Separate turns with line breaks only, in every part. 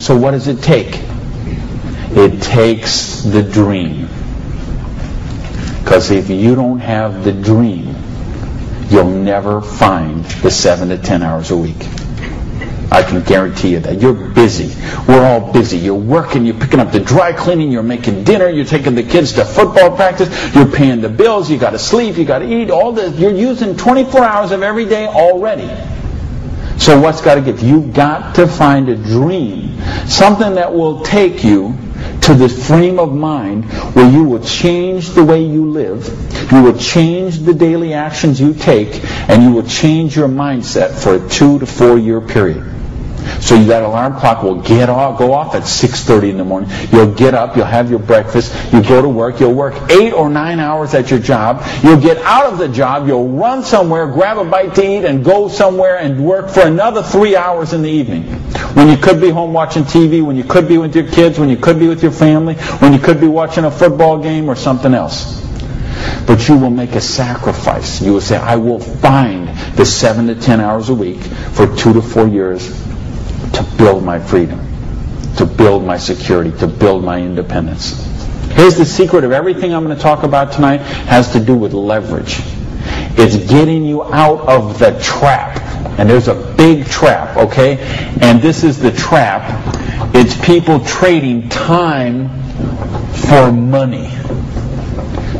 So what does it take? It takes the dream. Because if you don't have the dream, you'll never find the 7 to 10 hours a week. I can guarantee you that. You're busy. We're all busy. You're working, you're picking up the dry cleaning, you're making dinner, you're taking the kids to football practice, you're paying the bills, you got to sleep, you got to eat, all this. You're using 24 hours of every day already. So what's got to give? You've got to find a dream, something that will take you to this frame of mind where you will change the way you live, you will change the daily actions you take, and you will change your mindset for a 2 to 4 year period. So that alarm clock will go off at 6:30 in the morning. You'll get up, you'll have your breakfast, you go to work, you'll work 8 or 9 hours at your job, you'll get out of the job, you'll run somewhere, grab a bite to eat, and go somewhere and work for another 3 hours in the evening. When you could be home watching TV, when you could be with your kids, when you could be with your family, when you could be watching a football game or something else. But you will make a sacrifice. You will say, I will find the 7 to 10 hours a week for 2 to 4 years to build my freedom, to build my security, to build my independence. Here's the secret of everything I'm going to talk about tonight has to do with leverage. It's getting you out of the trap. And there's a big trap, okay? And this is the trap. It's people trading time for money.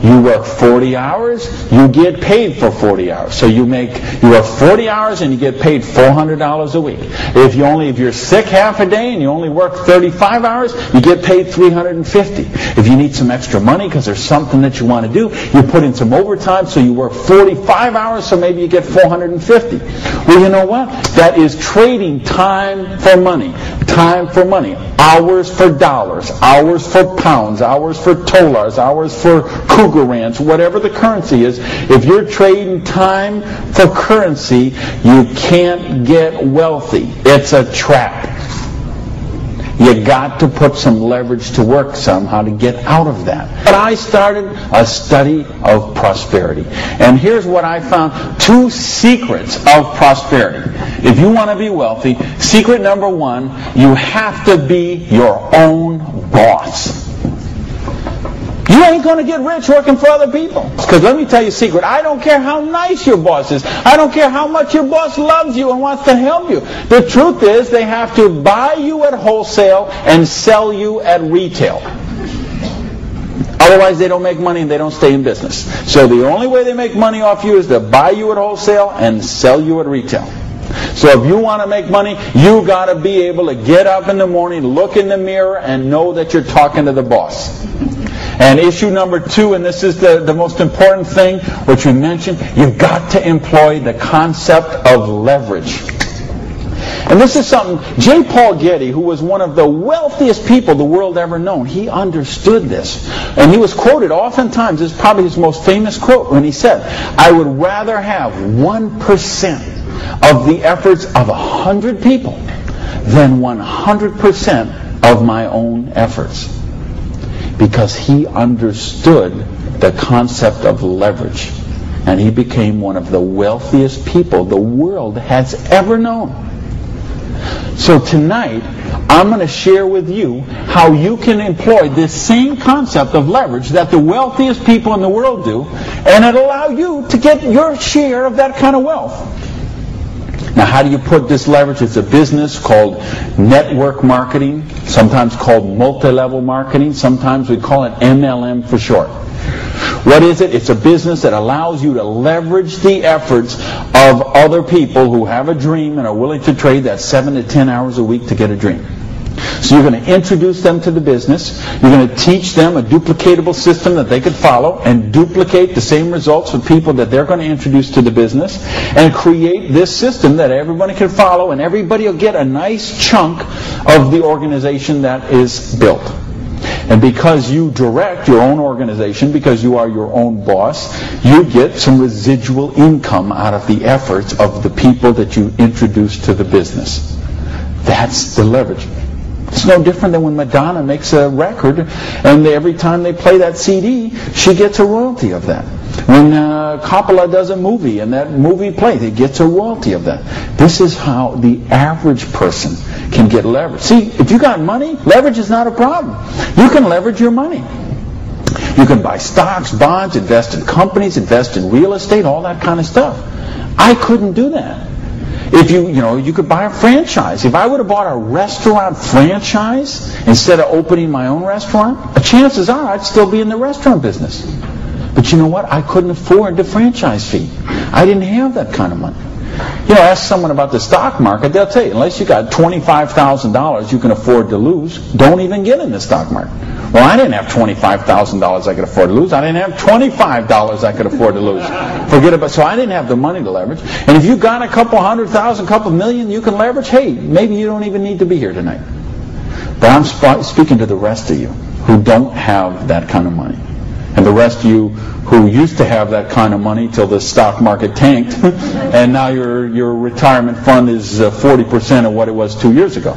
You work 40 hours, you get paid for 40 hours. So you work 40 hours and you get paid $400 a week. If you're sick half a day and you only work 35 hours, you get paid $350. If you need some extra money because there's something that you want to do, you put in some overtime, so you work 45 hours, so maybe you get $450. Well, you know what? That is trading time for money. Time for money. Hours for dollars. Hours for pounds. Hours for dollars. Hours for cougar ranch. Whatever the currency is. If you're trading time for currency, you can't get wealthy. It's a trap. You got to put some leverage to work somehow to get out of that. But I started a study of prosperity. And here's what I found. 2 secrets of prosperity. If you want to be wealthy, secret number 1, you have to be your own boss. You ain't going to get rich working for other people. Because let me tell you a secret. I don't care how nice your boss is. I don't care how much your boss loves you and wants to help you. The truth is they have to buy you at wholesale and sell you at retail. Otherwise they don't make money and they don't stay in business. So the only way they make money off you is to buy you at wholesale and sell you at retail. So if you want to make money, you got to be able to get up in the morning, look in the mirror, and know that you're talking to the boss. And issue number 2, and this is the most important thing, which we mentioned, you've got to employ the concept of leverage. And this is something, J. Paul Getty, who was one of the wealthiest people the world ever known, he understood this. And he was quoted oftentimes, this is probably his most famous quote, when he said, I would rather have 1% of the efforts of 100 people than 100% of my own efforts. Because he understood the concept of leverage. And he became one of the wealthiest people the world has ever known. So tonight, I'm going to share with you how you can employ this same concept of leverage that the wealthiest people in the world do, and it'll allow you to get your share of that kind of wealth. Now, how do you put this leverage? It's a business called network marketing, sometimes called multi-level marketing. Sometimes we call it MLM for short. What is it? It's a business that allows you to leverage the efforts of other people who have a dream and are willing to trade that 7 to 10 hours a week to get a dream. So you're going to introduce them to the business. You're going to teach them a duplicatable system that they could follow and duplicate the same results with people that they're going to introduce to the business and create this system that everybody can follow, and everybody will get a nice chunk of the organization that is built. And because you direct your own organization, because you are your own boss, you get some residual income out of the efforts of the people that you introduce to the business. That's the leverage. It's no different than when Madonna makes a record and every time they play that CD, she gets a royalty of that. When Coppola does a movie and that movie plays, he gets a royalty of that. This is how the average person can get leverage. See, if you got money, leverage is not a problem. You can leverage your money. You can buy stocks, bonds, invest in companies, invest in real estate, all that kind of stuff. I couldn't do that. If you could buy a franchise. If I would have bought a restaurant franchise instead of opening my own restaurant, chances are I'd still be in the restaurant business. But you know what? I couldn't afford the franchise fee. I didn't have that kind of money. Ask someone about the stock market, they'll tell you, unless you got $25,000 you can afford to lose, don't even get in the stock market. Well, I didn't have $25,000 I could afford to lose. I didn't have $25 I could afford to lose. Forget about. So I didn't have the money to leverage. And if you got a couple $100,000, couple million you can leverage, hey, maybe you don't even need to be here tonight. But I'm speaking to the rest of you who don't have that kind of money. And the rest of you who used to have that kind of money till the stock market tanked, and now your retirement fund is 40% of what it was 2 years ago.